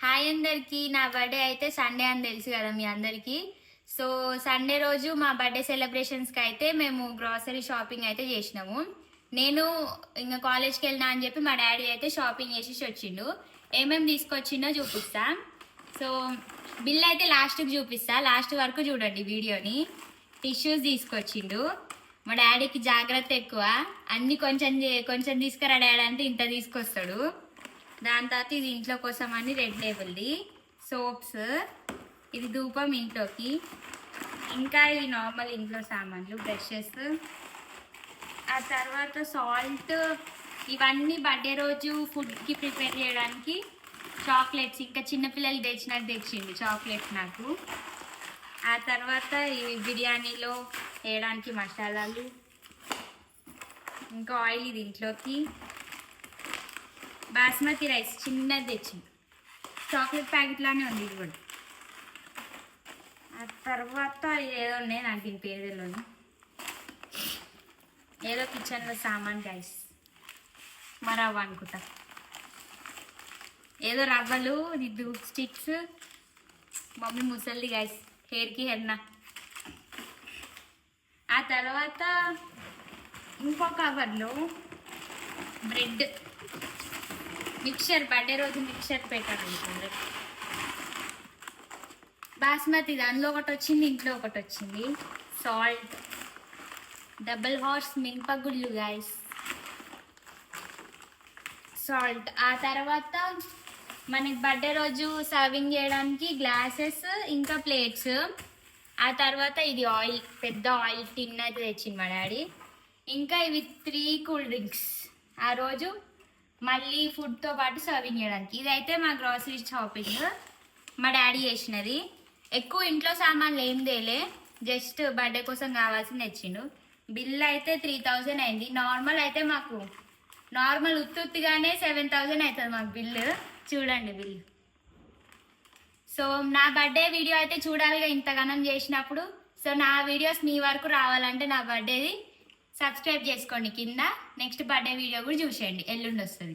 Hi అందరికి. నా birthday అయితే సండే అని తెలుసు కదా మీ అందరికి. సో సండే రోజు మా బర్త్డే సెలబ్రేషన్స్కి అయితే మేము గ్రాసరీ షాపింగ్ అయితే చేసినాము. నేను ఇంకా కాలేజ్కి వెళ్ళినా అని చెప్పి మా డాడీ అయితే షాపింగ్ చేసేసి వచ్చిండు. ఏమేమి తీసుకొచ్చిండో చూపిస్తా. సో బిల్ అయితే లాస్ట్కి చూపిస్తా, లాస్ట్ వరకు చూడండి వీడియోని. టిష్యూస్ తీసుకొచ్చిండు. మా డాడీకి జాగ్రత్త ఎక్కువ, అన్ని కొంచెం కొంచెం తీసుకురా డాడీ అంటే ఇంత తీసుకొస్తాడు. దాని తర్వాత ఇది ఇంట్లో కోసం అని రెడ్ లేబుల్ది సోప్స్, ఇది ధూపం ఇంట్లోకి, ఇంకా ఇది నార్మల్ ఇంట్లో సామాన్లు బ్రషెస్, ఆ తర్వాత సాల్ట్, ఇవన్నీ బర్త్డే రోజు ఫుడ్కి ప్రిపేర్ చేయడానికి చాక్లెట్స్, ఇంకా చిన్నపిల్లలు తెచ్చినట్టు తెచ్చింది చాక్లెట్స్ నాకు. ఆ తర్వాత ఈ బిర్యానీలో వేయడానికి మసాలాలు, ఇంకా ఆయిల్ ఇది ఇంట్లోకి, బాస్మతి రైస్ చిన్నది తెచ్చింది, చాక్లెట్ ప్యాకెట్లానే ఉంది ఇది కూడా. ఆ తర్వాత ఏదో ఉన్నాయి నాకు దీని పేరులోని, ఏదో కిచెన్లో సామాన్ గైస్, మా రవ్వ అనుకుంటా, ఏదో రవ్వలు, ఇది ధూప్ స్టిక్స్, మమ్మీ ముసలిది గైస్ హెయిర్కి హెన్నా. ఆ తర్వాత ఇంకో కవర్లో బ్రెడ్ మిక్చర్, బర్త్డే రోజు మిక్చర్ పెట్టాలనుకుంది. బాస్మతి దానిలో ఒకటి వచ్చింది, ఇంట్లో ఒకటి వచ్చింది. సాల్ట్, డబుల్ హార్స్ మినపగుళ్ళు గైస్, సాల్ట్. ఆ తర్వాత మనకి బర్త్డే రోజు సర్వింగ్ చేయడానికి గ్లాసెస్, ఇంకా ప్లేట్స్. ఆ తర్వాత ఇది ఆయిల్, పెద్ద ఆయిల్ టిన్ అయితే తెచ్చింది మా డాడీ. ఇంకా ఇవి 3 కూల్ డ్రింక్స్, ఆ రోజు మళ్ళీ ఫుడ్తో పాటు సర్వింగ్ చేయడానికి. ఇదైతే మా గ్రాసరీ షాపింగ్ మా డాడీ చేసినది. ఎక్కువ ఇంట్లో సామాన్లు ఏం తేలే, జస్ట్ బర్త్డే కోసం కావాల్సింది తెచ్చిండు. బిల్ అయితే 3000 అయింది. నార్మల్ అయితే మాకు నార్మల్ ఉత్తుగానే 7000 అవుతుంది మాకు బిల్లు. చూడండి బిల్లు. సో నా బర్త్డే వీడియో అయితే చూడాలిగా ఇంతగానం చేసినప్పుడు. సో నా వీడియోస్ మీ వరకు రావాలంటే నా బర్త్డేది సబ్స్క్రైబ్ చేసుకోండి కింద. నెక్స్ట్ బర్త్డే వీడియో కూడా చూసేయండి, ఎల్లుండి వస్తుంది.